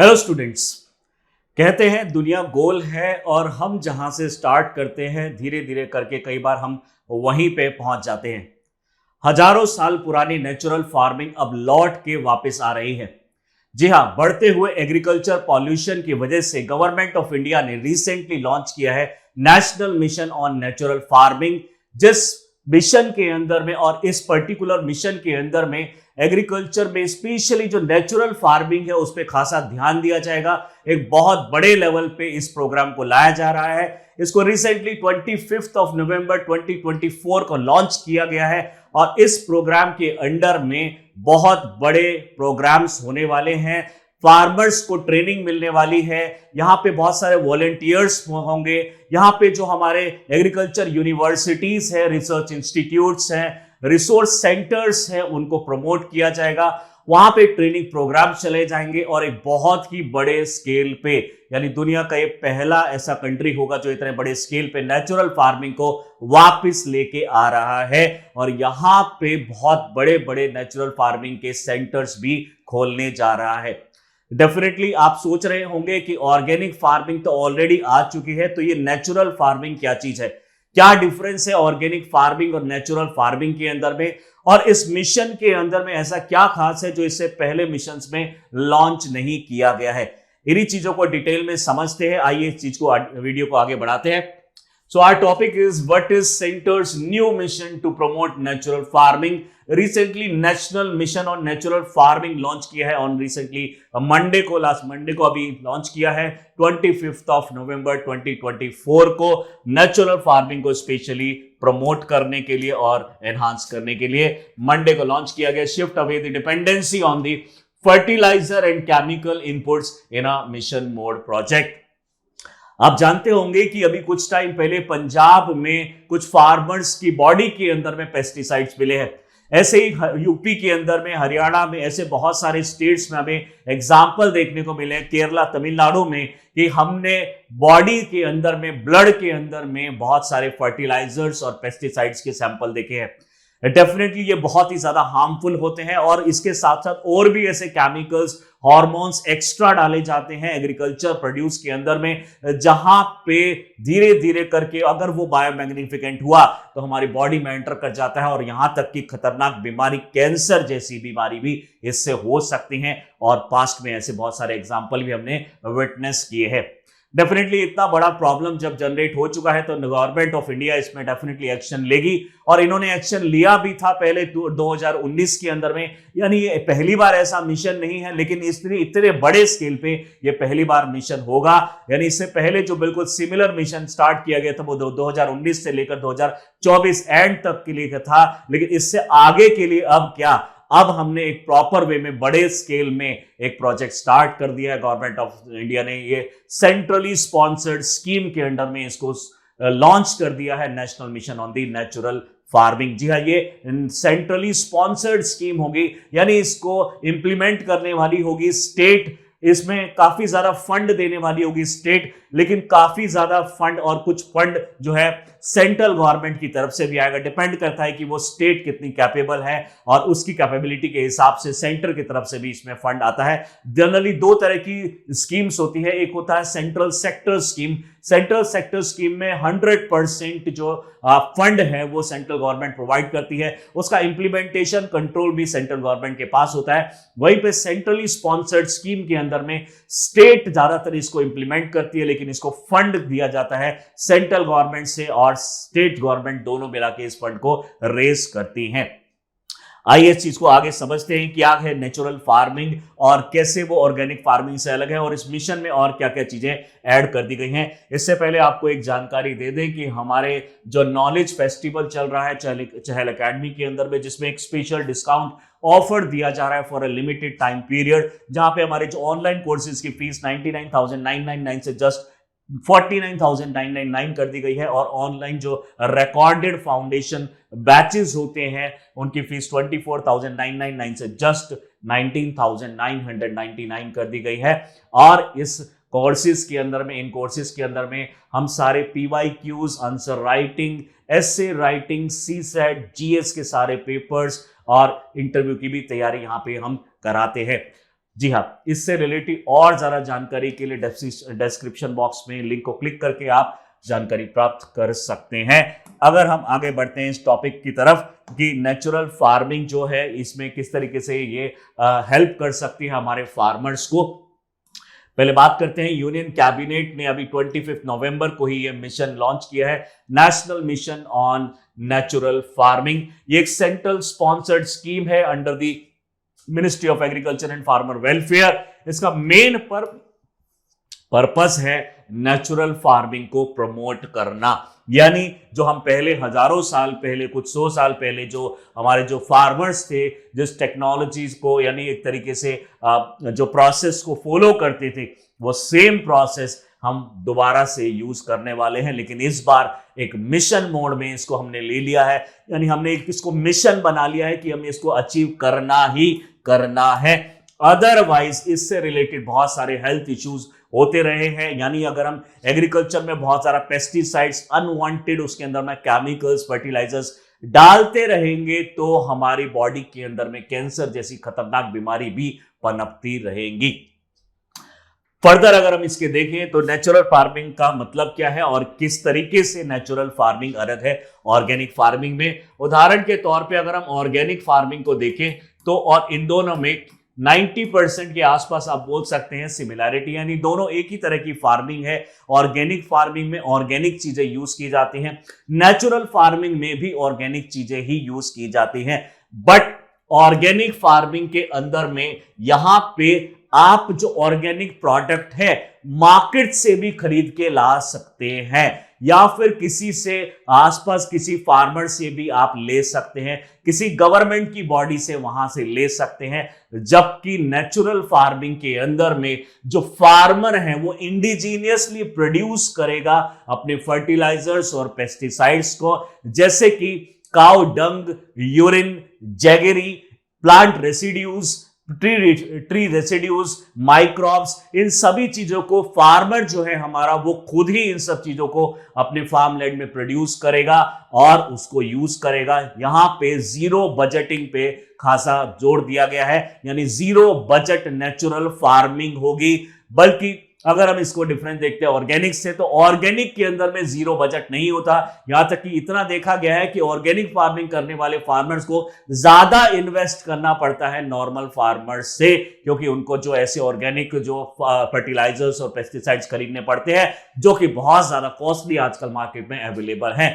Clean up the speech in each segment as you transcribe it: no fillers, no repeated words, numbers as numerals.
Hello students. कहते हैं दुनिया गोल है और हम जहां से स्टार्ट करते हैं धीरे धीरे करके कई बार हम वहीं पे पहुंच जाते हैं। हजारों साल पुरानी नेचुरल फार्मिंग अब लौट के वापस आ रही है। जी हाँ, बढ़ते हुए एग्रीकल्चर पॉल्यूशन की वजह से गवर्नमेंट ऑफ इंडिया ने रिसेंटली लॉन्च किया है national mission on natural farming. जिस मिशन के अंदर में और इस पर्टिकुलर मिशन के अंदर में एग्रीकल्चर में स्पेशली जो नेचुरल फार्मिंग है उस पर खासा ध्यान दिया जाएगा। एक बहुत बड़े लेवल पे इस प्रोग्राम को लाया जा रहा है। इसको रिसेंटली 25 नवंबर 2024 को लॉन्च किया गया है और इस प्रोग्राम के अंडर में बहुत बड़े प्रोग्राम्स होने वाले हैं। फार्मर्स को ट्रेनिंग मिलने वाली है। यहाँ पे बहुत सारे वॉलंटियर्स होंगे। यहाँ पे जो हमारे एग्रीकल्चर यूनिवर्सिटीज है, रिसर्च इंस्टीट्यूट्स हैं, रिसोर्स सेंटर्स हैं, उनको प्रमोट किया जाएगा। वहां पे ट्रेनिंग प्रोग्राम चले जाएंगे और एक बहुत ही बड़े स्केल पे, यानी दुनिया का ये पहला ऐसा कंट्री होगा जो इतने बड़े स्केल पे नेचुरल फार्मिंग को वापस लेके आ रहा है। और यहाँ पे बहुत बड़े बड़े नेचुरल फार्मिंग के सेंटर्स भी खोलने जा रहा है। डेफिनेटली आप सोच रहे होंगे कि ऑर्गेनिक फार्मिंग तो ऑलरेडी आ चुकी है, तो ये नेचुरल फार्मिंग क्या चीज है, क्या डिफरेंस है ऑर्गेनिक फार्मिंग और नेचुरल फार्मिंग के अंदर में, और इस मिशन के अंदर में ऐसा क्या खास है जो इससे पहले मिशंस में लॉन्च नहीं किया गया है। इन्हीं चीजों को डिटेल में समझते हैं। आइए इस चीज को, वीडियो को आगे बढ़ाते हैं। So our topic is what is Centre's new mission to promote natural farming. Recently National Mission on Natural Farming launch किया है ऑन रिसेंटली मंडे को, लास्ट मंडे को अभी लॉन्च किया है 25 नवंबर 2024 को। नेचुरल फार्मिंग को स्पेशली प्रमोट करने के लिए और एनहांस करने के लिए मंडे को लॉन्च किया गया। Shift away the dependency on the fertiliser and chemical inputs in a mission mode project. आप जानते होंगे कि अभी कुछ टाइम पहले पंजाब में कुछ फार्मर्स की बॉडी के अंदर में पेस्टिसाइड्स मिले हैं। ऐसे ही यूपी के अंदर में, हरियाणा में, ऐसे बहुत सारे स्टेट्स में हमें एग्जाम्पल देखने को मिले हैं, केरला, तमिलनाडु में, कि हमने बॉडी के अंदर में, ब्लड के अंदर में बहुत सारे फर्टिलाइजर्स और पेस्टिसाइड्स के सैंपल देखे हैं। डेफिनेटली ये बहुत ही ज्यादा हार्मफुल होते हैं और इसके साथ साथ और भी ऐसे केमिकल्स, हार्मोन्स एक्स्ट्रा डाले जाते हैं एग्रीकल्चर प्रोड्यूस के अंदर में, जहां पे धीरे धीरे करके अगर वो बायोमैग्निफिकेंट हुआ तो हमारी बॉडी में एंटर कर जाता है और यहां तक कि खतरनाक बीमारी, कैंसर जैसी बीमारी भी इससे हो सकती हैं। और पास्ट में ऐसे बहुत सारे एग्जाम्पल भी हमने विटनेस किए हैं। डेफिनेटली इतना बड़ा प्रॉब्लम जब जनरेट हो चुका है तो गवर्नमेंट ऑफ इंडिया इसमें डेफिनेटली एक्शन लेगी और इन्होंने एक्शन लिया भी था पहले 2019 के अंदर में। यानी ये पहली बार ऐसा मिशन नहीं है, लेकिन इतने बड़े स्केल पे ये पहली बार मिशन होगा। यानी इससे पहले जो बिल्कुल सिमिलर मिशन स्टार्ट किया गया था वो 2019 से लेकर 2024 एंड तक के लिए था, लेकिन इससे आगे के लिए अब क्या, अब हमने एक प्रॉपर वे में बड़े स्केल में एक प्रोजेक्ट स्टार्ट कर दिया है। गवर्नमेंट ऑफ इंडिया ने ये सेंट्रली स्पॉन्सर्ड स्कीम के अंडर में इसको लॉन्च कर दिया है, national mission on the natural farming. जी हाँ, ये सेंट्रली स्पॉन्सर्ड स्कीम होगी, यानी इसको इंप्लीमेंट करने वाली होगी स्टेट। इसमें काफी ज्यादा फंड देने वाली होगी स्टेट, लेकिन काफी ज्यादा फंड और कुछ फंड जो है सेंट्रल गवर्नमेंट की तरफ से भी आएगा। डिपेंड करता है कि वो स्टेट कितनी कैपेबल है और उसकी कैपेबिलिटी के हिसाब से सेंटर की तरफ से भी इसमें फंड आता है। जनरली दो तरह की स्कीम्स होती है, एक होता है central sector scheme. Central sector scheme में 100% जो फंड है वो सेंट्रल गवर्नमेंट प्रोवाइड करती है, उसका इंप्लीमेंटेशन कंट्रोल भी सेंट्रल गवर्नमेंट के पास होता है। वहीं पे सेंट्रली स्पॉन्सर्ड स्कीम के अंदर में स्टेट ज्यादातर इसको इंप्लीमेंट करती है, लेकिन इसको फंड दिया जाता है सेंट्रल गवर्नमेंट से और स्टेट गवर्नमेंट दोनों मिला के इस फंड को रेज करती हैं। आइए इस चीज को आगे समझते हैं, क्या है नेचुरल फार्मिंग और कैसे वो ऑर्गेनिक फार्मिंग से अलग है और इस मिशन में और क्या क्या चीजें ऐड कर दी गई हैं। इससे पहले आपको एक जानकारी दे दें कि हमारे जो नॉलेज फेस्टिवल चल रहा है चहल एकेडमी के अंदर में, जिसमें एक स्पेशल डिस्काउंट ऑफर दिया जा रहा है for a limited time period, जहां पे हमारे जो ऑनलाइन कोर्सेज की फीस 99,999 से जस्ट 49,999 कर दी गई है और ऑनलाइन जो रिकॉर्डेड फाउंडेशन बैचेस होते हैं उनकी फीस 24,999 से जस्ट 19,999 कर दी गई है। और इस कोर्सेज के अंदर में, इन कोर्सेज के अंदर में हम सारे PYQs, answer writing, essay writing, CSAT, GS के सारे पेपर्स और इंटरव्यू की भी तैयारी यहाँ पे हम कराते हैं। जी हाँ, इससे रिलेटेड और ज्यादा जानकारी के लिए डिस्क्रिप्शन बॉक्स में लिंक को क्लिक करके आप जानकारी प्राप्त कर सकते हैं। अगर हम आगे बढ़ते हैं इस टॉपिक की तरफ कि नेचुरल फार्मिंग जो है इसमें किस तरीके से ये हेल्प कर सकती है हमारे फार्मर्स को, पहले बात करते हैं। यूनियन कैबिनेट ने अभी 25 नवंबर को ही ये मिशन लॉन्च किया है, national mission on natural farming. ये एक सेंट्रल स्पॉन्सर्ड स्कीम है under the ministry of agriculture and farmer welfare. इसका मेन पर्पस है नेचुरल फार्मिंग को प्रमोट करना, यानी जो हम पहले हजारों साल पहले, कुछ 100 साल पहले जो हमारे जो फार्मर्स थे, जिस टेक्नोलॉजीज को यानी एक तरीके से जो प्रोसेस को फॉलो करते थे, वो सेम प्रोसेस हम दोबारा से यूज करने वाले हैं। लेकिन इस बार एक मिशन मोड में इसको हमने ले लिया है, यानी हमने इसको मिशन बना लिया है कि हमें इसको अचीव करना ही करना है। अदरवाइज इससे रिलेटेड बहुत सारे हेल्थ इश्यूज होते रहे हैं, यानी अगर हम एग्रीकल्चर में बहुत सारा पेस्टिसाइड्स अनवांटेड उसके अंदर में केमिकल्स, फर्टिलाइजर्स डालते रहेंगे तो हमारी बॉडी के अंदर में कैंसर जैसी खतरनाक बीमारी भी पनपती रहेंगी। फर्दर अगर हम इसके देखें तो नेचुरल फार्मिंग का मतलब क्या है और किस तरीके से नेचुरल फार्मिंग अलग है ऑर्गेनिक फार्मिंग में। उदाहरण के तौर पे अगर हम ऑर्गेनिक फार्मिंग को देखें तो और इन दोनों में 90% के आसपास आप बोल सकते हैं सिमिलैरिटी, यानी दोनों एक ही तरह की फार्मिंग है। ऑर्गेनिक फार्मिंग में ऑर्गेनिक चीजें यूज की जाती हैं, नेचुरल फार्मिंग में भी ऑर्गेनिक चीजें ही यूज की जाती हैं। बट ऑर्गेनिक फार्मिंग के अंदर में यहां पे आप जो ऑर्गेनिक प्रोडक्ट है मार्केट से भी खरीद के ला सकते हैं, या फिर किसी से आसपास किसी फार्मर से भी आप ले सकते हैं, किसी गवर्नमेंट की बॉडी से वहां से ले सकते हैं। जबकि नेचुरल फार्मिंग के अंदर में जो फार्मर है वो इंडिजीनियसली प्रोड्यूस करेगा अपने फर्टिलाइजर्स और पेस्टिसाइड्स को, जैसे कि cow dung, urine, jaggery, plant residues, tree residues, microbes, इन सभी चीजों को फार्मर जो है हमारा वो खुद ही इन सब चीजों को अपने फार्म लैंड में प्रोड्यूस करेगा और उसको यूज करेगा। यहां पे जीरो बजटिंग पे खासा जोर दिया गया है, यानी जीरो बजट नेचुरल फार्मिंग होगी। बल्कि अगर हम इसको डिफरेंस देखते हैं ऑर्गेनिक से, तो ऑर्गेनिक के अंदर में जीरो बजट नहीं होता। यहां तक कि इतना देखा गया है कि ऑर्गेनिक फार्मिंग करने वाले फार्मर्स को ज्यादा इन्वेस्ट करना पड़ता है नॉर्मल फार्मर्स से, क्योंकि उनको जो ऐसे ऑर्गेनिक जो फर्टिलाइजर्स और पेस्टिसाइड्स खरीदने पड़ते हैं जो कि बहुत ज्यादा कॉस्टली आजकल मार्केट में अवेलेबल हैं।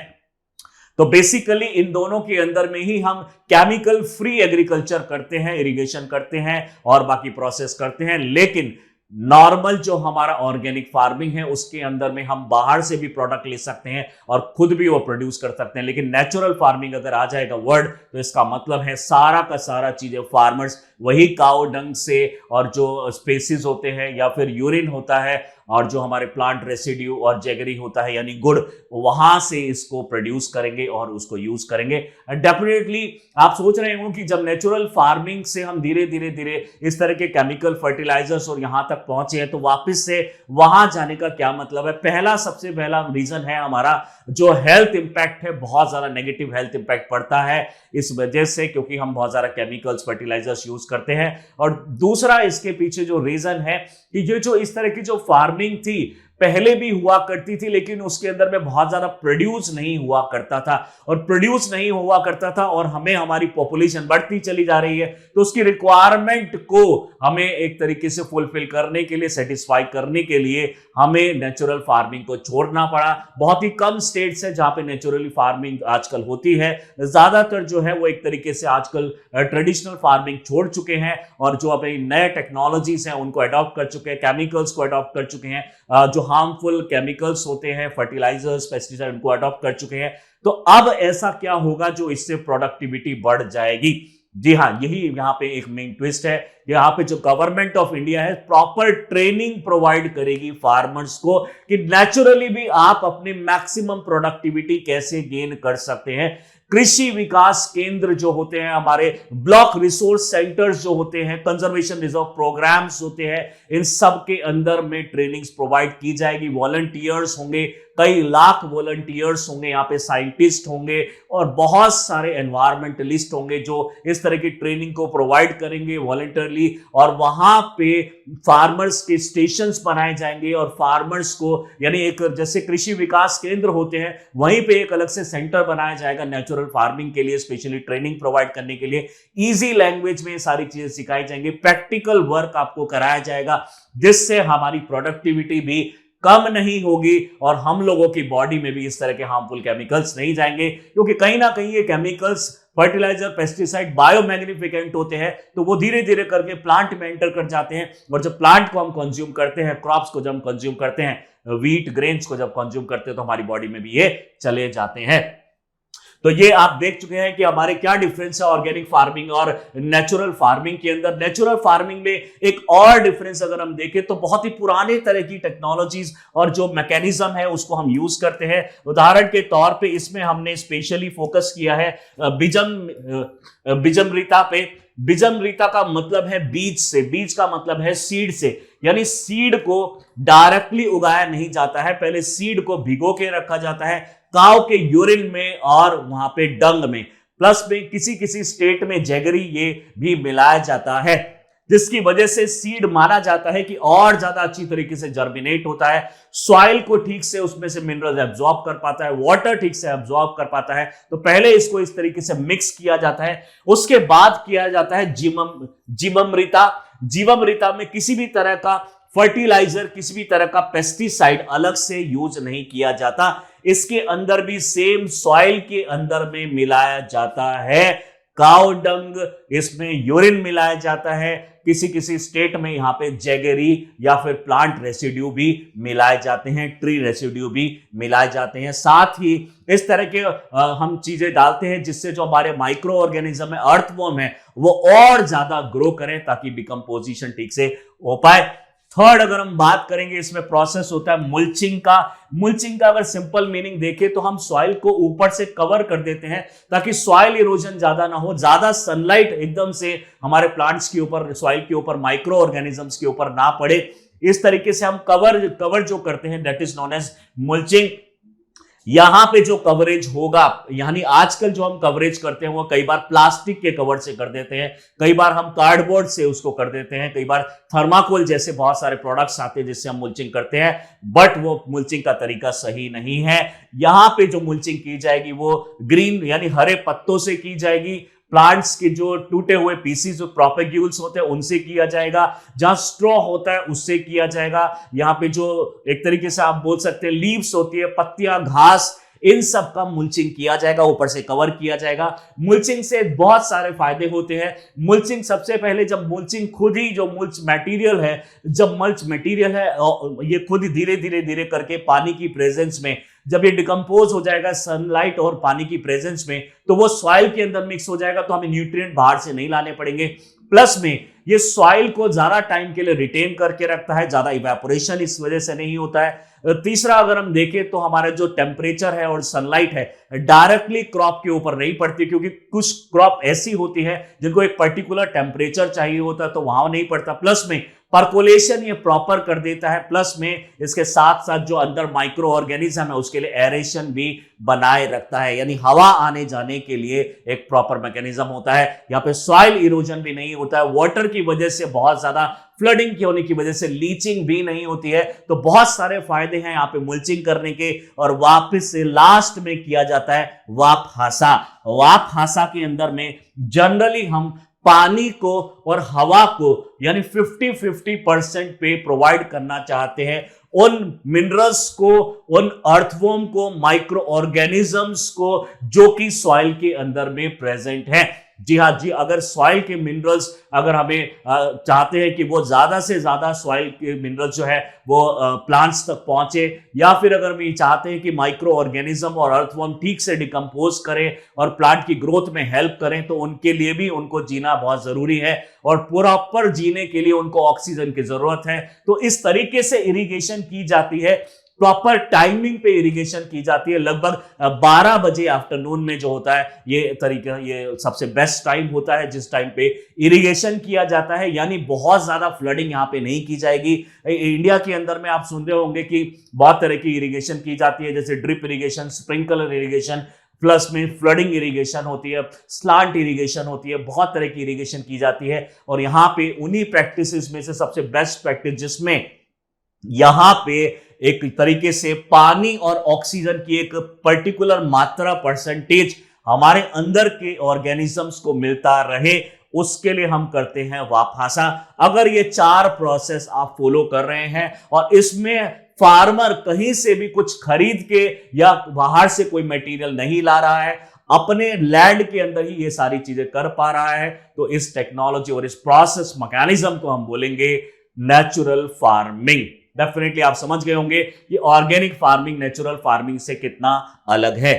तो बेसिकली इन दोनों के अंदर में ही हम केमिकल फ्री एग्रीकल्चर करते हैं, इरिगेशन करते हैं और बाकी प्रोसेस करते हैं। लेकिन नॉर्मल जो हमारा ऑर्गेनिक फार्मिंग है उसके अंदर में हम बाहर से भी प्रोडक्ट ले सकते हैं और खुद भी वो प्रोड्यूस कर सकते हैं। लेकिन नेचुरल फार्मिंग अगर आ जाएगा वर्ड, तो इसका मतलब है सारा का सारा चीजें फार्मर्स वही काउ डंग से और जो स्पेसीज होते हैं या फिर यूरिन होता है और जो हमारे प्लांट रेसिड्यू और जैगरी होता है यानी गुड़, वहां से इसको प्रोड्यूस करेंगे और उसको यूज करेंगे। डेफिनेटली आप सोच रहे हो कि जब नेचुरल फार्मिंग से हम धीरे धीरे इस तरह के केमिकल फर्टिलाइजर्स और यहां तक पहुंचे हैं तो वापस से वहां जाने का क्या मतलब है। सबसे पहला रीजन है हमारा जो हेल्थ इंपैक्ट है, बहुत ज्यादा नेगेटिव हेल्थ इंपैक्ट पड़ता है इस वजह से, क्योंकि हम बहुत ज्यादा केमिकल्स फर्टिलाइजर्स यूज करते हैं। और दूसरा इसके पीछे जो रीजन है कि ये जो इस तरह की जो फार्मिंग थी पहले भी हुआ करती थी, लेकिन उसके अंदर में बहुत ज्यादा प्रोड्यूस नहीं हुआ करता था, और प्रोड्यूस नहीं हुआ करता था और हमें हमारी पॉपुलेशन बढ़ती चली जा रही है, तो उसकी रिक्वायरमेंट को हमें एक तरीके से फुलफिल करने के लिए, सेटिस्फाई करने के लिए हमें नेचुरल फार्मिंग को छोड़ना पड़ा। बहुत ही कम स्टेट्स है जहां पे नेचुरली फार्मिंग आजकल होती है, ज्यादातर जो है वो एक तरीके से आजकल ट्रेडिशनल फार्मिंग छोड़ चुके हैं और जो अपनी नए टेक्नोलॉजीज हैं उनको अडॉप्ट कर चुके हैं, केमिकल्स को अडॉप्ट कर चुके हैं, जो हार्मफुल केमिकल्स होते हैं, फर्टिलाइजर्स, पेस्टिसाइड, उनको अडॉप्ट कर चुके हैं। तो अब ऐसा क्या होगा जो इससे प्रोडक्टिविटी बढ़ जाएगी? जी हाँ, यही यहाँ पे एक मेन ट्विस्ट है। यहाँ पे जो गवर्नमेंट ऑफ इंडिया है प्रॉपर ट्रेनिंग प्रोवाइड करेगी फार्मर्स को कि नेचुरली भी आप अपनी मैक्सिमम प्रोडक्टिविटी कैसे गेन कर सकते हैं। कृषि विकास केंद्र जो होते हैं, हमारे ब्लॉक रिसोर्स सेंटर्स जो होते हैं, कंजर्वेशन रिजर्व प्रोग्राम्स होते हैं, इन सब के अंदर में ट्रेनिंग्स प्रोवाइड की जाएगी। वॉलंटियर्स होंगे, कई लाख वॉलंटियर्स होंगे, यहाँ पे साइंटिस्ट होंगे और बहुत सारे एनवायरमेंटलिस्ट होंगे जो इस तरह की ट्रेनिंग को प्रोवाइड करेंगे वॉलंटरली। और वहां पे फार्मर्स के स्टेशंस बनाए जाएंगे और फार्मर्स को, यानी एक जैसे कृषि विकास केंद्र होते हैं, वहीं पे एक अलग से सेंटर बनाया जाएगा नेचुरल फार्मिंग के लिए, स्पेशली ट्रेनिंग प्रोवाइड करने के लिए। इजी लैंग्वेज में सारी चीजें सिखाई जाएंगी, प्रैक्टिकल वर्क आपको कराया जाएगा, जिससे हमारी प्रोडक्टिविटी भी कम नहीं होगी और हम लोगों की बॉडी में भी इस तरह के हार्मफुल केमिकल्स नहीं जाएंगे, क्योंकि कहीं ना कहीं ये केमिकल्स, फर्टिलाइजर, पेस्टिसाइड बायोमैग्निफिकेंट होते हैं, तो वो धीरे धीरे करके प्लांट में एंटर कर जाते हैं। और जब प्लांट को हम कंज्यूम करते हैं, क्रॉप्स को जब हम कंज्यूम करते हैं, व्हीट ग्रेन्स को जब कंज्यूम करते हैं, तो हमारी बॉडी में भी ये चले जाते हैं। तो ये आप देख चुके हैं कि हमारे क्या डिफरेंस है ऑर्गेनिक फार्मिंग और नेचुरल फार्मिंग के अंदर। नेचुरल फार्मिंग में एक और डिफरेंस अगर हम देखें तो बहुत ही पुराने तरह की टेक्नोलॉजीज और जो मैकेनिज्म है उसको हम यूज करते हैं। उदाहरण के तौर पे इसमें हमने स्पेशली फोकस किया है बीजमृता पे। बीजमृता का मतलब है बीज से, बीज का मतलब है सीड से, यानी सीड को डायरेक्टली उगाया नहीं जाता है, पहले सीड को भिगो के रखा जाता है काव के यूरिन में और वहां पे डंग में, प्लस में किसी किसी स्टेट में जैगरी ये भी मिलाया जाता है, जिसकी वजह से सीड माना जाता है कि और ज्यादा अच्छी तरीके से जर्मिनेट होता है, सॉइल को ठीक से उसमें से मिनरल्स एब्जॉर्ब कर पाता है, वाटर ठीक से एब्जॉर्ब कर पाता है। तो पहले इसको इस तरीके से मिक्स किया जाता है, उसके बाद किया जाता है जीवामृता। जीवामृता में किसी भी तरह का फर्टिलाइजर, किसी भी तरह का पेस्टिसाइड अलग से यूज नहीं किया जाता, इसके अंदर भी सेम सॉइल के अंदर में मिलाया जाता है काउ डंग, इसमें यूरिन मिलाया जाता है, किसी किसी स्टेट में यहाँ पे जैगरी या फिर प्लांट रेसिड्यू भी मिलाए जाते हैं, ट्री रेसिड्यू भी मिलाए जाते हैं। साथ ही इस तरह के हम चीजें डालते हैं जिससे जो हमारे माइक्रो ऑर्गेनिज्म है, अर्थवॉर्म है, वो और ज्यादा ग्रो करें ताकि डिकम्पोजिशन ठीक से हो पाए। थर्ड अगर हम बात करेंगे, इसमें प्रोसेस होता है मुल्चिंग का। मुल्चिंग का अगर सिंपल मीनिंग देखें तो हम सॉइल को ऊपर से कवर कर देते हैं ताकि सॉइल इरोजन ज्यादा ना हो, ज्यादा सनलाइट एकदम से हमारे प्लांट्स के ऊपर, सॉइल के ऊपर, माइक्रो ऑर्गेनिजम्स के ऊपर ना पड़े। इस तरीके से हम कवर जो करते हैं दैट इज नोन एज मुल्चिंग। यहां पे जो कवरेज होगा, यानी आजकल जो हम कवरेज करते हैं वो कई बार प्लास्टिक के कवर से कर देते हैं, कई बार हम कार्डबोर्ड से उसको कर देते हैं, कई बार थर्माकोल जैसे बहुत सारे प्रोडक्ट्स आते हैं जिससे हम मुल्चिंग करते हैं, बट वो मुल्चिंग का तरीका सही नहीं है। यहां पे जो मुल्चिंग की जाएगी वो ग्रीन यानी हरे पत्तों से की जाएगी, प्लांट्स के जो टूटे हुए पीसीज, जो प्रोपेग्यूल्स होते हैं उनसे किया जाएगा, जहां स्ट्रॉ होता है उससे किया जाएगा, यहाँ पे जो एक तरीके से आप बोल सकते हैं लीव्स होती है, पत्तियां, घास, इन सब का मुल्चिंग किया जाएगा, ऊपर से कवर किया जाएगा। मुल्चिंग से बहुत सारे फायदे होते हैं। मुल्चिंग सबसे पहले, जब मुल्चिंग खुद ही जो मल्च मटेरियल है, जब मल्च मटेरियल है ये खुद ही धीरे धीरे धीरे करके पानी की प्रेजेंस में जब ये डिकम्पोज हो जाएगा सनलाइट और पानी की प्रेजेंस में, तो वो सॉइल के अंदर मिक्स हो जाएगा, तो हमें न्यूट्रिएंट बाहर से नहीं लाने पड़ेंगे। प्लस में ये सॉइल को ज्यादा टाइम के लिए रिटेन करके रखता है, ज्यादा इवेपोरेशन इस वजह से नहीं होता है। तीसरा अगर हम देखें तो हमारे जो टेम्परेचर है और सनलाइट है डायरेक्टली क्रॉप के ऊपर नहीं पड़ती, क्योंकि कुछ क्रॉप ऐसी होती है जिनको एक पर्टिकुलर टेम्परेचर चाहिए होता है, तो वहां नहीं पड़ता। प्लस में पर्कोलेशन ये प्रॉपर कर देता है, प्लस में इसके साथ साथ जो अंदर माइक्रो ऑर्गेनिज्म है उसके लिए एरेशन भी बनाए रखता है, यानी हवा आने जाने के लिए एक प्रॉपर मैकेनिज्म होता है। यहाँ पे सॉइल इरोजन भी नहीं होता है, वाटर की वजह से बहुत ज्यादा फ्लडिंग की होने की वजह से लीचिंग भी नहीं होती है। तो बहुत सारे फायदे हैं यहाँ पे मुल्चिंग करने के। और वापस से लास्ट में किया जाता है वाप हासा। वाप हासा के अंदर में जनरली हम पानी को और हवा को यानी 50-50% पे प्रोवाइड करना चाहते हैं उन मिनरल्स को, उन अर्थवॉर्म को, माइक्रो ऑर्गेनिजम्स को जो कि सॉइल के अंदर में प्रेजेंट है। जी हाँ जी, अगर सॉइल के मिनरल्स अगर हमें चाहते हैं कि वो ज्यादा से ज्यादा सॉइल के मिनरल्स जो है वो प्लांट्स तक पहुंचे, या फिर अगर हम ये चाहते हैं कि माइक्रो ऑर्गेनिज्म और अर्थवॉर्म ठीक से डिकम्पोज करें और प्लांट की ग्रोथ में हेल्प करें, तो उनके लिए भी उनको जीना बहुत जरूरी है और प्रॉपर जीने के लिए उनको ऑक्सीजन की जरूरत है। तो इस तरीके से इरिगेशन की जाती है प्रॉपर टाइमिंग पे इरिगेशन की जाती है। लगभग 12 बजे आफ्टरनून में जो होता है ये तरीका, ये सबसे बेस्ट टाइम होता है जिस टाइम पे इरिगेशन किया जाता है। यानी बहुत ज्यादा फ्लडिंग यहाँ पे नहीं की जाएगी। इंडिया के अंदर में आप सुन रहे होंगे कि बहुत तरह की इरिगेशन की जाती है, जैसे drip irrigation, sprinkler irrigation, plus में फ्लडिंग इरिगेशन होती है, स्लांट इरिगेशन होती है, बहुत तरह की इरिगेशन की जाती है। और यहाँ पे उन्हीं प्रैक्टिसेस में से सबसे बेस्ट प्रैक्टिस जिसमें यहां पे एक तरीके से पानी और ऑक्सीजन की एक पर्टिकुलर मात्रा, परसेंटेज हमारे अंदर के ऑर्गेनिजम्स को मिलता रहे, उसके लिए हम करते हैं वाफासा। अगर ये 4 प्रोसेस आप फॉलो कर रहे हैं और इसमें फार्मर कहीं से भी कुछ खरीद के या बाहर से कोई मटेरियल नहीं ला रहा है, अपने लैंड के अंदर ही ये सारी चीजें कर पा रहा है, तो इस टेक्नोलॉजी और इस प्रोसेस मैकेनिज्म को हम बोलेंगे नेचुरल फार्मिंग। डेफिनेटली आप समझ गए होंगे कि ऑर्गेनिक फार्मिंग नेचुरल फार्मिंग से कितना अलग है।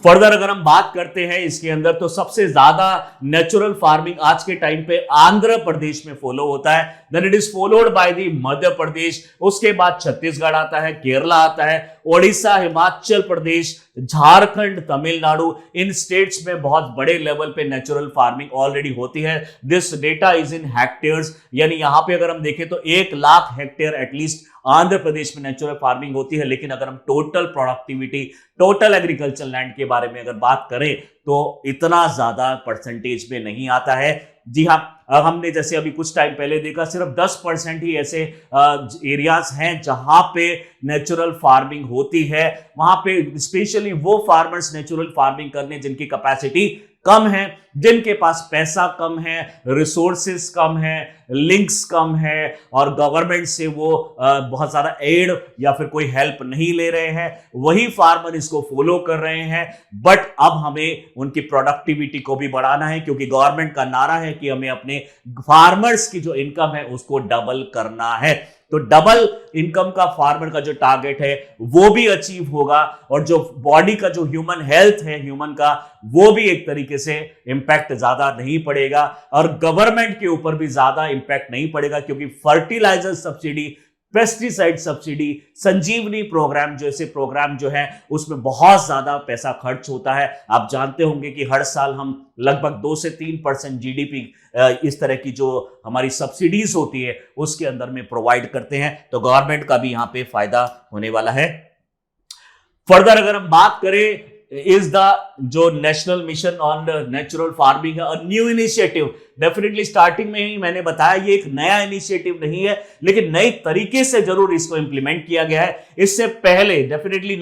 फर्दर अगर हम बात करते हैं इसके अंदर, तो सबसे ज्यादा नेचुरल फार्मिंग आज के टाइम पे आंध्र प्रदेश में फॉलो होता है, then it is followed by the Madhya Pradesh, उसके बाद छत्तीसगढ़ आता है, केरला आता है, ओडिशा, हिमाचल प्रदेश, झारखंड, तमिलनाडु। इन स्टेट्स में बहुत बड़े लेवल पे नेचुरल फार्मिंग ऑलरेडी होती है। This data is in hectares, यानी यहां पे अगर हम देखें तो 1 लाख हेक्टेयर एटलीस्ट आंध्र प्रदेश में नेचुरल फार्मिंग होती है। लेकिन अगर हम total productivity, total agriculture land के बारे में अगर बात करें तो इतना ज्यादा परसेंटेज में नहीं आता है। जी हाँ, हमने जैसे अभी कुछ टाइम पहले देखा, सिर्फ 10% ही ऐसे एरियाज हैं जहां पे नेचुरल फार्मिंग होती है। वहां पे स्पेशली वो फार्मर्स नेचुरल फार्मिंग करने जिनकी कैपेसिटी कम है, जिनके पास पैसा कम है, रिसोर्सेस कम है, लिंक्स कम है और गवर्नमेंट से वो बहुत ज्यादा एड या फिर कोई हेल्प नहीं ले रहे हैं, वही फार्मर इसको फॉलो कर रहे हैं। बट अब हमें उनकी प्रोडक्टिविटी को भी बढ़ाना है, क्योंकि गवर्नमेंट का नारा है कि हमें अपने फार्मर्स की जो इनकम है उसको डबल करना है। तो डबल इनकम का फार्मर का जो टारगेट है वो भी अचीव होगा, और जो बॉडी का जो ह्यूमन हेल्थ है ह्यूमन का, वो भी एक तरीके से इंपैक्ट ज्यादा नहीं पड़ेगा और गवर्नमेंट के ऊपर भी ज्यादा इंपैक्ट नहीं पड़ेगा, क्योंकि फर्टिलाइजर सब्सिडी, पेस्टिसाइड सब्सिडी, संजीवनी प्रोग्राम जैसे प्रोग्राम जो है उसमें बहुत ज्यादा पैसा खर्च होता है। आप जानते होंगे कि हर साल हम लगभग 2 से 3% जीडीपी इस तरह की जो हमारी सब्सिडीज होती है उसके अंदर में प्रोवाइड करते हैं, तो गवर्नमेंट का भी यहां पे फायदा होने वाला है। फर्दर अगर हम बात करें, इज द जो national mission on natural farming है, न्यू इनिशिएटिव। डेफिनेटली स्टार्टिंग में ही मैंने बताया ये एक नया इनिशिएटिव नहीं है, लेकिन नई तरीके से जरूर इसको इंप्लीमेंट किया गया है। इससे पहले डेफिनेटली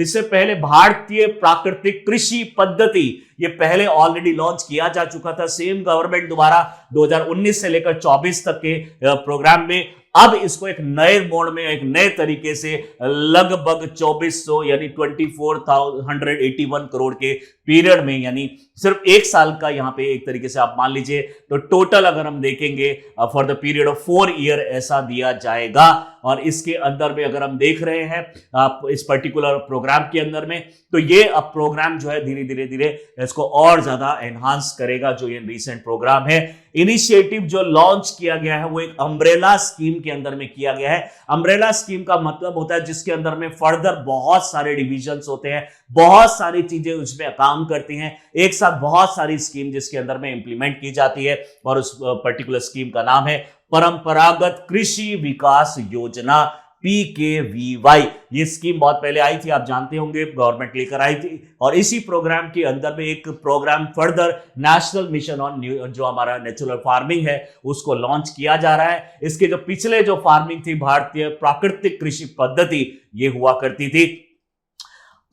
इससे पहले भारतीय प्राकृतिक कृषि पद्धति ये पहले ऑलरेडी लॉन्च किया जा चुका था, सेम गवर्नमेंट द्वारा 2019 से लेकर 24 तक के प्रोग्राम में। अब इसको एक नए मोड में, एक नए तरीके से लगभग 2400 यानी 2481 करोड़ के पीरियड में, यानी सिर्फ 1 साल का यहां पे एक तरीके से आप मान लीजिए, तो टोटल अगर हम देखेंगे for the period of 4 year ऐसा दिया जाएगा। और इसके अंदर में अगर हम देख रहे हैं आप इस पर्टिकुलर प्रोग्राम के अंदर में, तो ये अब प्रोग्राम जो है धीरे धीरे इसको और ज्यादा एनहांस करेगा। जो ये रिसेंट प्रोग्राम है, इनिशिएटिव जो लॉन्च किया गया है वो एक अम्ब्रेला स्कीम के अंदर में किया गया है। अम्ब्रेला स्कीम का मतलब होता है जिसके अंदर में फर्दर बहुत सारे डिविजन्स होते हैं, बहुत सारी चीजें उसमें काम करती हैं, एक साथ बहुत सारी स्कीम जिसके अंदर में इंप्लीमेंट की जाती है। और उस पर्टिकुलर स्कीम का नाम है परंपरागत कृषि विकास योजना, PKVY। ये स्कीम बहुत पहले आई थी, आप जानते होंगे, गवर्नमेंट लेकर आई थी। और इसी प्रोग्राम के अंदर में एक programme further national mission on जो हमारा नेचुरल फार्मिंग है उसको लॉन्च किया जा रहा है। इसके जो पिछले जो फार्मिंग थी भारतीय प्राकृतिक कृषि पद्धति, ये हुआ करती थी।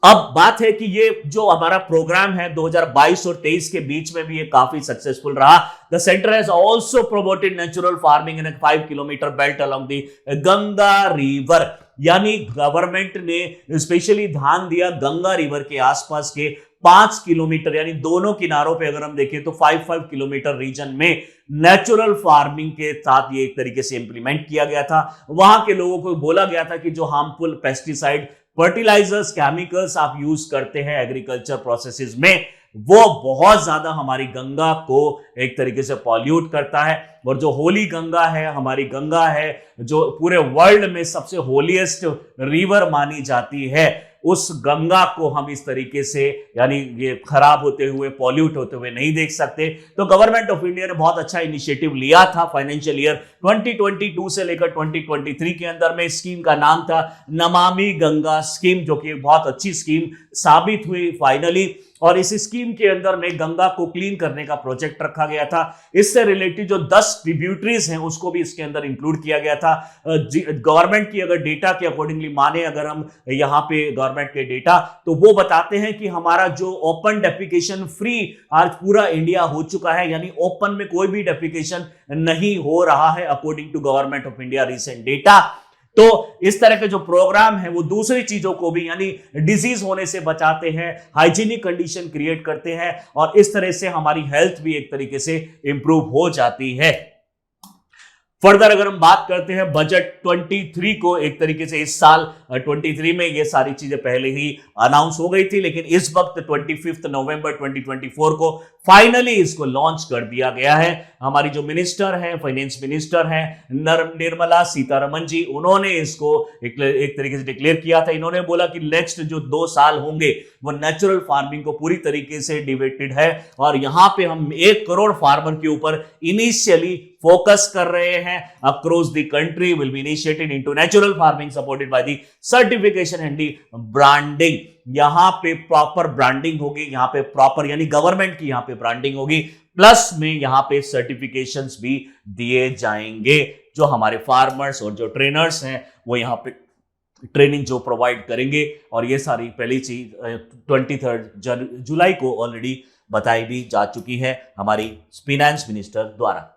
अब बात है कि ये जो हमारा प्रोग्राम है 2022 और 23 के बीच में भी ये काफी सक्सेसफुल रहा। The centre has also promoted natural farming in 5 kilometre belt along the Ganga river, यानी गवर्नमेंट ने स्पेशली ध्यान दिया गंगा रिवर के आसपास के 5 किलोमीटर, यानी दोनों किनारों पे अगर हम देखें तो 5 किलोमीटर रीजन में नेचुरल फार्मिंग के साथ ये एक तरीके से इंप्लीमेंट किया गया था। वहां के लोगों को बोला गया था कि जो हार्मफुल पेस्टिसाइड, फर्टिलाइजर्स, केमिकल्स आप यूज करते हैं एग्रीकल्चर प्रोसेसेस में, वो बहुत ज्यादा हमारी गंगा को एक तरीके से पॉल्यूट करता है। और जो होली गंगा है, हमारी गंगा है, जो पूरे वर्ल्ड में सबसे होलीएस्ट रिवर मानी जाती है, उस गंगा को हम इस तरीके से यानी ये खराब होते हुए, पॉल्यूट होते हुए नहीं देख सकते। तो गवर्नमेंट ऑफ इंडिया ने बहुत अच्छा इनिशिएटिव लिया था फाइनेंशियल ईयर 2022 से लेकर 2023 के अंदर में। स्कीम का नाम था नमामि गंगा स्कीम, जो कि बहुत अच्छी स्कीम साबित हुई फाइनली। और इस स्कीम के अंदर में गंगा को क्लीन करने का प्रोजेक्ट रखा गया था। इससे रिलेटेड जो 10 ट्रिब्यूटरीज हैं उसको भी इसके अंदर इंक्लूड किया गया था। गवर्नमेंट की अगर डेटा के अकॉर्डिंगली माने, अगर हम यहाँ पे गवर्नमेंट के डेटा, तो वो बताते हैं कि हमारा जो ओपन डेफिकेशन फ्री आज पूरा इंडिया हो चुका है, यानी ओपन में कोई भी डेफिकेशन नहीं हो रहा है according to government of India recent data. तो इस तरह के जो प्रोग्राम है वो दूसरी चीजों को भी यानी डिजीज होने से बचाते हैं, हाइजीनिक कंडीशन क्रिएट करते हैं, और इस तरह से हमारी हेल्थ भी एक तरीके से इंप्रूव हो जाती है। फर्दर अगर हम बात करते हैं बजट 23 को, एक तरीके से इस साल 23 में ये सारी चीजें पहले ही अनाउंस हो गई थी, लेकिन इस वक्त 25 नवंबर 2024 को फाइनली इसको लॉन्च कर दिया गया है। हमारी जो मिनिस्टर हैं, फाइनेंस मिनिस्टर हैं निर्मला सीतारमण जी, उन्होंने इसको एक तरीके से डिक्लेयर किया था। इन्होंने बोला कि नेक्स्ट जो 2 साल होंगे वो नेचुरल फार्मिंग को पूरी तरीके से डिवेटेड है, और यहां पे हम 1 करोड़ फार्मर के ऊपर इनिशियली फोकस कर रहे हैं। Across the country will be initiated into natural farming supported by the certification and the branding. यहां पे प्रॉपर ब्रांडिंग होगी, यहां पे प्रॉपर यानी गवर्नमेंट की यहां पे ब्रांडिंग होगी, प्लस में यहां पे सर्टिफिकेशंस भी दिए जाएंगे। जो हमारे फार्मर्स और जो ट्रेनर्स हैं वो यहां पे ट्रेनिंग जो प्रोवाइड करेंगे, और ये सारी पहली चीज 23 जुलाई को ऑलरेडी बताई भी जा चुकी है हमारी फाइनेंस मिनिस्टर द्वारा।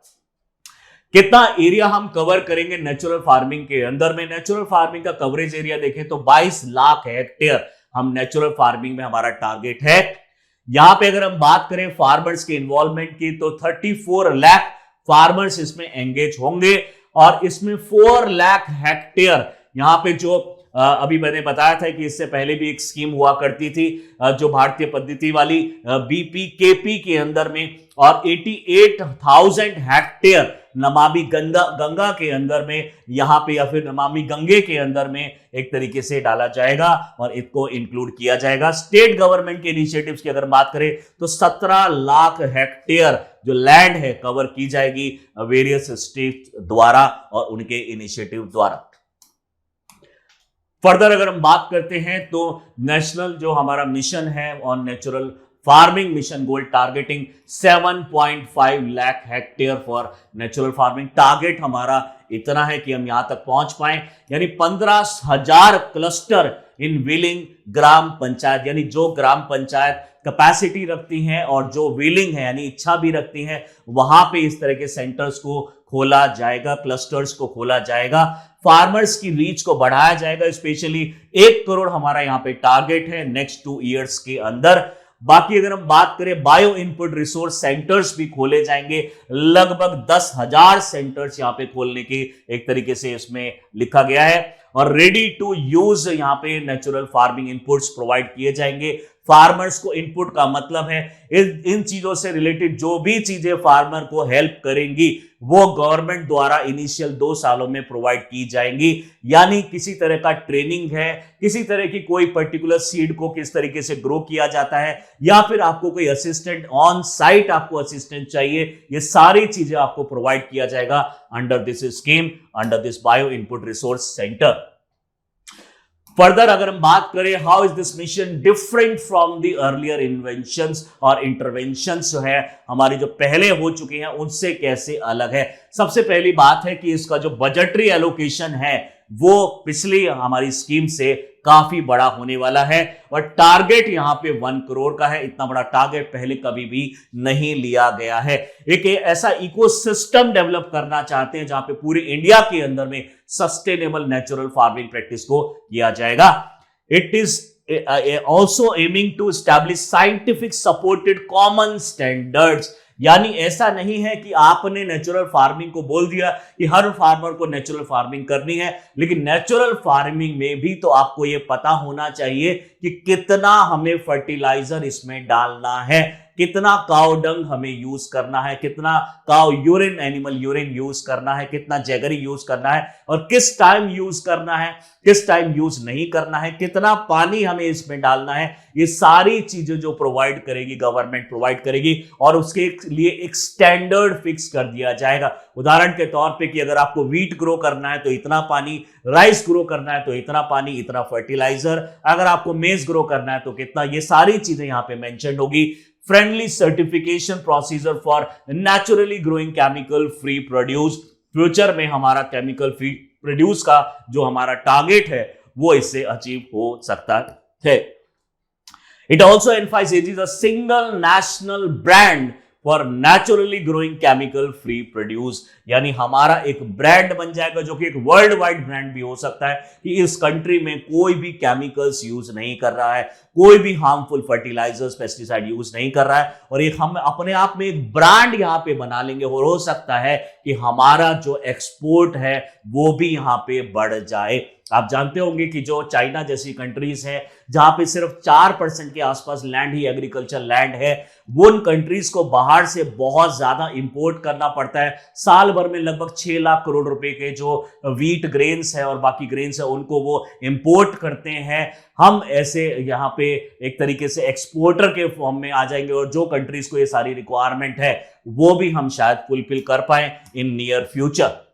कितना एरिया हम कवर करेंगे नेचुरल फार्मिंग के अंदर में? नेचुरल फार्मिंग का कवरेज एरिया देखें तो 22 लाख हेक्टेयर हम नेचुरल फार्मिंग में हमारा टारगेट है। यहां पे अगर हम बात करें फार्मर्स के इन्वॉल्वमेंट की, तो 34 लाख फार्मर्स इसमें एंगेज होंगे, और इसमें 4 लाख हेक्टेयर यहां पे जो अभी मैंने बताया था कि इससे पहले भी एक स्कीम हुआ करती थी जो भारतीय पद्धति वाली BPKP के अंदर में, और 88,000 हेक्टेयर नमामि गंगा के अंदर में यहां पे, या फिर नमामि गंगे के अंदर में एक तरीके से डाला जाएगा और इसको इंक्लूड किया जाएगा। स्टेट गवर्नमेंट के इनिशिएटिव्स की अगर बात करें तो 17 लाख हेक्टेयर जो लैंड है कवर की जाएगी वेरियस स्टेट द्वारा और उनके इनिशिएटिव द्वारा। फर्दर अगर हम बात करते हैं तो नेशनल जो हमारा मिशन है on natural farming mission goal targeting 7.5 lakh hectare for natural farming. Target हमारा इतना है कि हम यहां तक पहुंच पाए, यानी 15,000 क्लस्टर इन विलिंग ग्राम पंचायत, यानी जो ग्राम पंचायत कैपेसिटी रखती हैं और जो विलिंग है यानी इच्छा भी रखती हैं, वहां पे इस तरह के सेंटर्स को खोला जाएगा, क्लस्टर्स को खोला जाएगा, फार्मर्स की रीच को बढ़ाया जाएगा। स्पेशली 1 करोड़ हमारा यहां पे टारगेट है नेक्स्ट 2 इयर्स के अंदर। बाकी अगर हम बात करें बायो इनपुट रिसोर्स सेंटर्स भी खोले जाएंगे, लगभग 10,000 सेंटर्स यहां पे खोलने की एक तरीके से इसमें लिखा गया है, और रेडी टू यूज यहां पे नेचुरल फार्मिंग इनपुट्स प्रोवाइड किए जाएंगे। फार्मर्स को इनपुट का मतलब है इन चीजों से रिलेटेड जो भी चीजें फार्मर को हेल्प करेंगी वो गवर्नमेंट द्वारा इनिशियल 2 सालों में प्रोवाइड की जाएंगी। यानी किसी तरह का ट्रेनिंग है, किसी तरह की कोई पर्टिकुलर सीड को किस तरीके से ग्रो किया जाता है, या फिर आपको कोई असिस्टेंट ऑन साइट आपको असिस्टेंट चाहिए, ये सारी चीजें आपको प्रोवाइड किया जाएगा under this scheme, under this bio input resource centre. Further अगर हम बात करें how is this mission different from the earlier inventions और इंटरवेंशंस, जो है हमारी जो पहले हो चुकी हैं उनसे कैसे अलग है। सबसे पहली बात है कि इसका जो बजटरी एलोकेशन है वो पिछली हमारी स्कीम से काफी बड़ा होने वाला है, और टारगेट यहां पे 1 करोड़ का है। इतना बड़ा टारगेट पहले कभी भी नहीं लिया गया है। एक ऐसा इकोसिस्टम डेवलप करना चाहते हैं जहां पे पूरे इंडिया के अंदर में सस्टेनेबल नेचुरल फार्मिंग प्रैक्टिस को किया जाएगा। It is also aiming to establish scientific supported common standards यानी ऐसा नहीं है कि आपने नेचुरल फार्मिंग को बोल दिया कि हर फार्मर को नेचुरल फार्मिंग करनी है, लेकिन नेचुरल फार्मिंग में भी तो आपको यह पता होना चाहिए कि कितना हमें फर्टिलाइजर इसमें डालना है, कितना काउ डंग हमें यूज करना है, कितना cow urine, animal urine use करना है, कितना जैगरी यूज करना है और किस टाइम यूज करना है, किस टाइम यूज नहीं करना है, कितना पानी हमें इसमें डालना है। ये सारी चीजें जो प्रोवाइड करेगी गवर्नमेंट प्रोवाइड करेगी और उसके लिए एक स्टैंडर्ड फिक्स कर दिया जाएगा। उदाहरण के तौर पे कि अगर आपको वीट ग्रो करना है तो इतना पानी, राइस ग्रो करना है तो इतना पानी, इतना फर्टिलाइजर, अगर आपको मेज ग्रो करना है तो कितना, ये सारी चीजें यहां पे मेंशन होगी। Friendly certification procedure for naturally growing chemical free produce. Future में हमारा केमिकल फ्री प्रोड्यूस का जो हमारा टारगेट है वो इससे अचीव हो सकता है। It also emphasises a single national brand for naturally growing chemical free produce, यानी हमारा एक ब्रांड बन जाएगा जो कि एक वर्ल्ड वाइड ब्रांड भी हो सकता है कि इस कंट्री में कोई भी केमिकल्स यूज नहीं कर रहा है, कोई भी हार्मफुल फर्टिलाइजर्स, पेस्टिसाइड यूज नहीं कर रहा है, और एक हम अपने आप में एक ब्रांड यहां पे बना लेंगे और हो सकता है कि हमारा जो एक्सपोर्ट है वो भी यहां पे बढ़ जाए। आप जानते होंगे कि जो चाइना जैसी कंट्रीज है जहां पे सिर्फ 4% के आसपास लैंड ही एग्रीकल्चर लैंड है, वो उन कंट्रीज को बाहर से बहुत ज्यादा इंपोर्ट करना पड़ता है। साल भर में लगभग 6 लाख करोड़ रुपए के जो वीट ग्रेन्स है और बाकी ग्रेन्स है उनको वो इंपोर्ट करते हैं। हम ऐसे यहाँ पे एक तरीके से एक्सपोर्टर के फॉर्म में आ जाएंगे और जो कंट्रीज को ये सारी रिक्वायरमेंट है वो भी हम शायद फुलफिल कर पाए इन नियर फ्यूचर।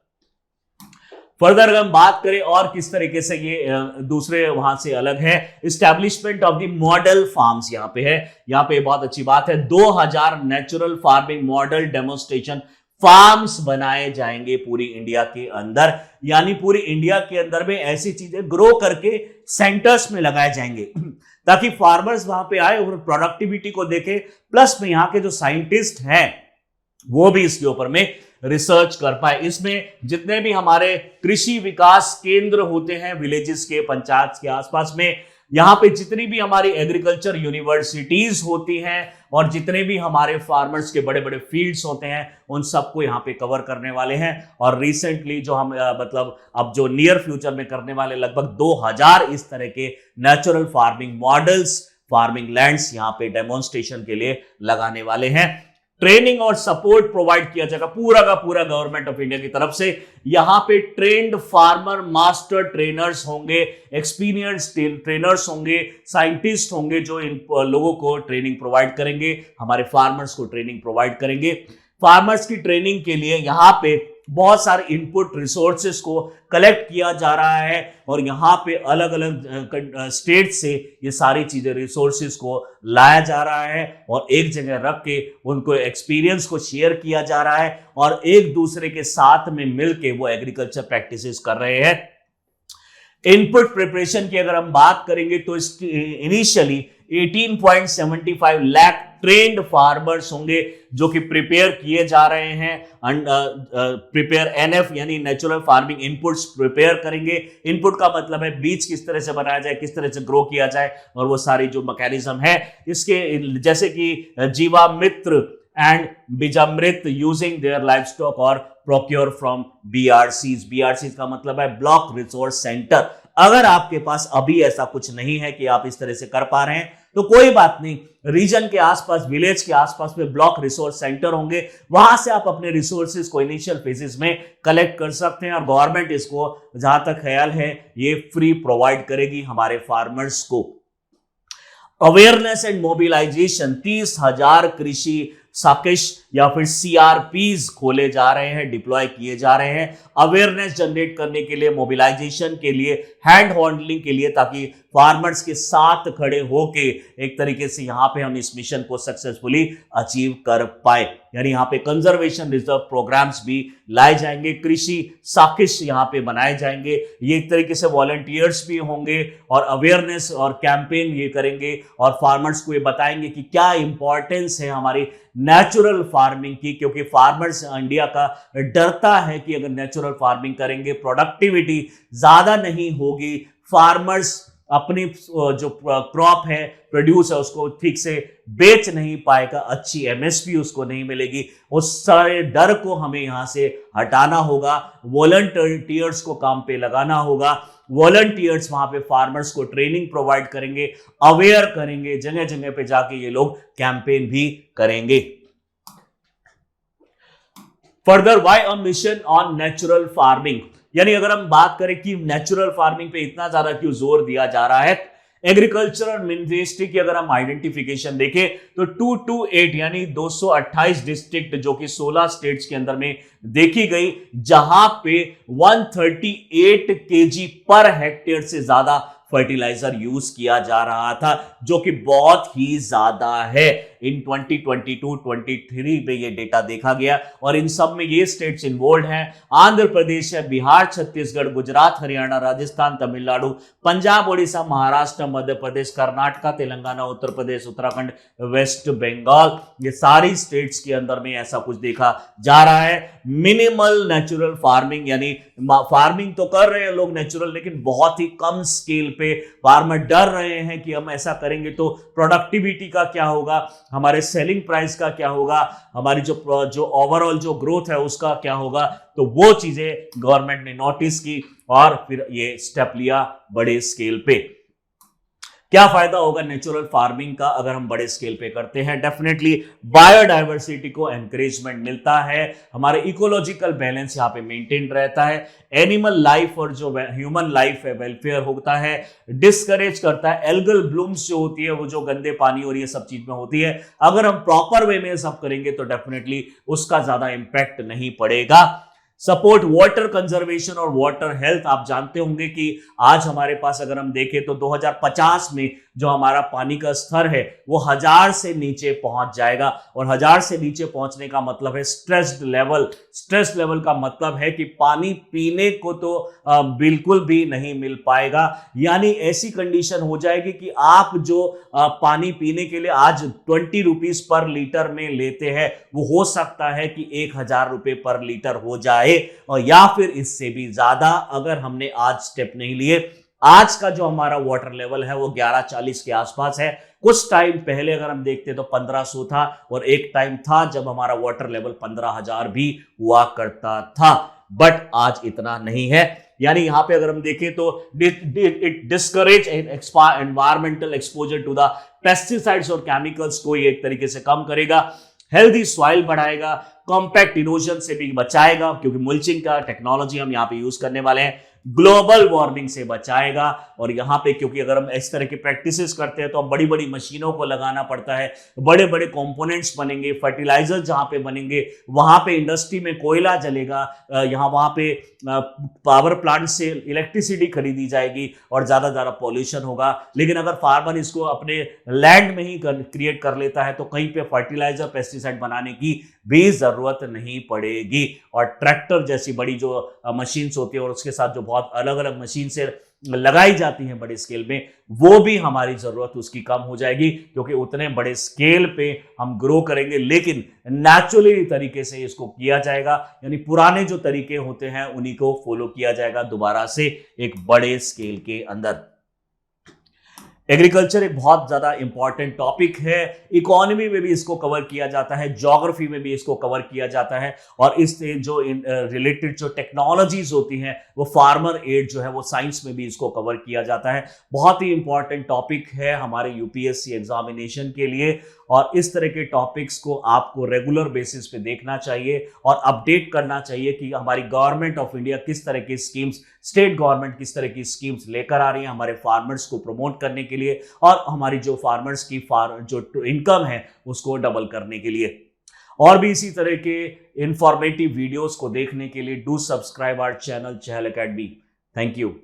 फर्दर अगर हम बात करें और किस तरीके से ये दूसरे वहां से अलग है, establishment of the model farms यहाँ पे है। यहाँ पे बहुत अच्छी बात है, 2000 natural farming model demonstration farms बनाए जाएंगे पूरी इंडिया के अंदर, यानी पूरी इंडिया के अंदर में ऐसी चीजें ग्रो करके सेंटर्स में लगाए जाएंगे ताकि फार्मर्स वहां पे आए और प्रोडक्टिविटी को देखे, प्लस में यहाँ के जो साइंटिस्ट हैं वो भी इसके ऊपर में रिसर्च कर पाए। इसमें जितने भी हमारे कृषि विकास केंद्र होते हैं विलेजेस के, पंचायत के आसपास में, यहाँ पे जितनी भी हमारी एग्रीकल्चर यूनिवर्सिटीज होती हैं और जितने भी हमारे फार्मर्स के बड़े बड़े फील्ड्स होते हैं उन सबको यहाँ पे कवर करने वाले हैं। और रिसेंटली जो हम मतलब अब जो नियर फ्यूचर में करने वाले लगभग 2000 इस तरह के natural farming models, farming lands यहाँ पे डेमोन्स्ट्रेशन के लिए लगाने वाले हैं। ट्रेनिंग और सपोर्ट प्रोवाइड किया जाएगा पूरा का पूरा गवर्नमेंट ऑफ इंडिया की तरफ से। यहां पे ट्रेंड फार्मर मास्टर ट्रेनर्स होंगे, एक्सपीरियंस ट्रेनर्स होंगे, साइंटिस्ट होंगे जो इन लोगों को ट्रेनिंग प्रोवाइड करेंगे, हमारे फार्मर्स को ट्रेनिंग प्रोवाइड करेंगे। फार्मर्स की ट्रेनिंग के लिए यहां पे बहुत सारे इनपुट रिसोर्सेस को कलेक्ट किया जा रहा है और यहाँ पे अलग अलग स्टेट से ये सारी चीजें, रिसोर्सेस को लाया जा रहा है और एक जगह रख के उनको एक्सपीरियंस को शेयर किया जा रहा है और एक दूसरे के साथ में मिलके वो एग्रीकल्चर प्रैक्टिसेस कर रहे हैं। इनपुट प्रिपरेशन की अगर हम बात करेंगे तो इनिशियली 18.75 लाख ट्रेंड फार्मर्स होंगे जो कि प्रिपेयर किए जा रहे हैं। प्रिपेयर एनएफ यानी नेचुरल फार्मिंग इनपुट्स प्रिपेयर करेंगे। इनपुट का मतलब है बीज किस तरह से बनाया जाए, किस तरह से ग्रो किया जाए और वो सारी जो मैकेनिज्म है इसके, जैसे कि jeevamrit and beejamrit using their livestock और प्रोक्योर फ्रॉम बीआरसीज। बीआरसीज का मतलब है ब्लॉक रिसोर्स सेंटर। अगर आपके पास अभी ऐसा कुछ नहीं है कि आप इस तरह से कर पा रहे हैं तो कोई बात नहीं, रीजन के आसपास, विलेज के आसपास में ब्लॉक रिसोर्स सेंटर होंगे, वहां से आप अपने रिसोर्सेज को इनिशियल फेजेस में कलेक्ट कर सकते हैं और गवर्नमेंट इसको जहां तक ख्याल है ये फ्री प्रोवाइड करेगी हमारे फार्मर्स को। अवेयरनेस एंड मोबिलाइजेशन, 30,000 कृषि साकेश या फिर सीआरपीज खोले जा रहे हैं, डिप्लॉय किए जा रहे हैं अवेयरनेस जनरेट करने के लिए, मोबिलाइजेशन के लिए, हैंड होल्डिंग के लिए, ताकि फार्मर्स के साथ खड़े होके एक तरीके से यहां पे हम इस मिशन को सक्सेसफुली अचीव कर पाए। यानी यहां पे कंजर्वेशन रिजर्व प्रोग्राम्स भी लाए जाएंगे, कृषि साकिश यहां पे बनाए जाएंगे। ये एक तरीके से वॉलंटियर्स भी होंगे और अवेयरनेस और कैंपेन ये करेंगे और फार्मर्स को ये बताएंगे कि क्या इंपॉर्टेंस है हमारी नेचुरल फार्मिंग की, क्योंकि फार्मर्स इंडिया का डरता है कि अगर नेचुरल फार्मिंग करेंगे प्रोडक्टिविटी ज्यादा नहीं होगी, फार्मर्स अपनी जो क्रॉप है, प्रोड्यूस है, उसको ठीक से बेच नहीं पाएगा, अच्छी एमएसपी उसको नहीं मिलेगी। उस सारे डर को हमें यहां से हटाना होगा, वॉलंटियर्स को काम पे लगाना होगा। वॉलंटियर्स वहां पे फार्मर्स को ट्रेनिंग प्रोवाइड करेंगे, अवेयर करेंगे, जगह जगह पे जाके ये लोग कैंपेन भी करेंगे। Further, why a mission on natural farming, यानी अगर हम बात करें कि नेचुरल फार्मिंग पे इतना ज्यादा क्यों जोर दिया जा रहा है। एग्रीकल्चर और मिनिस्ट्री की अगर हम आइडेंटिफिकेशन देखें तो 228 यानी 228 डिस्ट्रिक्ट जो कि 16 स्टेट्स के अंदर में देखी गई, जहां पे 138 केजी पर हेक्टेयर से ज्यादा फर्टिलाइजर यूज किया जा रहा था, जो कि बहुत ही ज्यादा है। इन 2022-23 में ये डेटा देखा गया और इन सब में ये स्टेट्स इन्वॉल्व हैं। आंध्र प्रदेश है, बिहार, छत्तीसगढ़, गुजरात, हरियाणा, राजस्थान, तमिलनाडु, पंजाब, उड़ीसा, महाराष्ट्र, मध्य प्रदेश, कर्नाटका, तेलंगाना, उत्तर प्रदेश, उत्तराखंड, वेस्ट बंगाल, ये सारी स्टेट्स के अंदर में ऐसा कुछ देखा जा रहा है। मिनिमल नेचुरल फार्मिंग, यानी फार्मिंग तो कर रहे हैं लोग नेचुरल, लेकिन बहुत ही कम स्केल पे। फार्मर डर रहे हैं कि हम ऐसा करेंगे तो प्रोडक्टिविटी का क्या होगा, हमारे सेलिंग प्राइस का क्या होगा, हमारी जो ओवरऑल जो ग्रोथ है उसका क्या होगा। तो वो चीजें गवर्नमेंट ने नोटिस की और फिर ये स्टेप लिया बड़े स्केल पे। क्या फायदा होगा नेचुरल फार्मिंग का अगर हम बड़े स्केल पे करते हैं? डेफिनेटली बायोडायवर्सिटी को एनकरेजमेंट मिलता है, हमारे इकोलॉजिकल बैलेंस यहाँ पे मेंटेन रहता है, एनिमल लाइफ और जो ह्यूमन लाइफ है वेलफेयर होता है, डिस्करेज करता है एल्गल ब्लूम्स जो होती है, वो जो गंदे पानी और ये सब चीज में होती है। अगर हम प्रॉपर वे में सब करेंगे तो डेफिनेटली उसका ज्यादा इंपैक्ट नहीं पड़ेगा। सपोर्ट वाटर कंजर्वेशन और वाटर हेल्थ, आप जानते होंगे कि आज हमारे पास अगर हम देखें तो 2050 में जो हमारा पानी का स्तर है वो 1000 से नीचे पहुंच जाएगा, और 1000 से नीचे पहुंचने का मतलब है स्ट्रेस्ड लेवल। स्ट्रेस लेवल का मतलब है कि पानी पीने को तो बिल्कुल भी नहीं मिल पाएगा, यानी ऐसी कंडीशन हो जाएगी कि आप जो पानी पीने के लिए आज 20 रुपीज पर लीटर में लेते हैं, वो हो सकता है कि 1000 रुपए पर लीटर हो जाए, और या फिर इससे भी ज्यादा अगर हमने आज स्टेप नहीं लिए। आज का जो हमारा वाटर लेवल है वो 1140 के आसपास है। कुछ टाइम पहले अगर हम देखते तो 1500 था, और एक टाइम था जब हमारा वाटर लेवल 15,000 भी हुआ करता था, बट आज इतना नहीं है। यानी यहां पे अगर हम देखें तो it discourage environmental exposure to the pesticides और केमिकल्स को ये एक तरीके से कम करेगा, हेल्दी सॉइल बढ़ाएगा, कॉम्पैक्ट इरोजन से भी बचाएगा, क्योंकि मल्चिंग का टेक्नोलॉजी हम यहाँ पे यूज करने वाले हैं, ग्लोबल वार्मिंग से बचाएगा। और यहाँ पे क्योंकि अगर हम इस तरह की प्रैक्टिसेस करते हैं तो बड़ी बड़ी मशीनों को लगाना पड़ता है, बड़े बड़े कंपोनेंट्स बनेंगे, फर्टिलाइजर जहाँ पे बनेंगे वहाँ पे इंडस्ट्री में कोयला जलेगा, वहाँ पे पावर प्लांट से इलेक्ट्रिसिटी खरीदी जाएगी और ज़्यादा पॉल्यूशन होगा। लेकिन अगर फार्मर इसको अपने लैंड में ही क्रिएट कर लेता है तो कहीं पे फर्टिलाइजर पेस्टिसाइड बनाने की भी ज़रूरत नहीं पड़ेगी। और ट्रैक्टर जैसी बड़ी जो मशीन्स होती है और उसके साथ जो बहुत अलग अलग मशीन से लगाई जाती हैं बड़े स्केल में, वो भी हमारी जरूरत उसकी कम हो जाएगी, क्योंकि उतने बड़े स्केल पे हम ग्रो करेंगे, लेकिन नेचुरली तरीके से इसको किया जाएगा, यानी पुराने जो तरीके होते हैं उन्हीं को फॉलो किया जाएगा दोबारा से एक बड़े स्केल के अंदर। एग्रीकल्चर एक बहुत ज्यादा इंपॉर्टेंट टॉपिक है, इकोनॉमी में भी इसको कवर किया जाता है, ज्योग्राफी में भी इसको कवर किया जाता है, और इससे जो रिलेटेड जो टेक्नोलॉजीज होती हैं वो फार्मर एड जो है वो साइंस में भी इसको कवर किया जाता है। बहुत ही इंपॉर्टेंट टॉपिक है हमारे यूपीएससी एग्जामिनेशन के लिए, और इस तरह के टॉपिक्स को आपको रेगुलर बेसिस पे देखना चाहिए और अपडेट करना चाहिए कि हमारी गवर्नमेंट ऑफ इंडिया किस तरह की स्कीम्स, स्टेट गवर्नमेंट किस तरह की स्कीम्स लेकर आ रही है हमारे फार्मर्स को प्रमोट करने के लिए, और हमारी जो फार्मर्स की जो इनकम है उसको डबल करने के लिए। और भी इसी तरह के इंफॉर्मेटिव वीडियोस को देखने के लिए do subscribe our channel Chahal Academy. Thank you.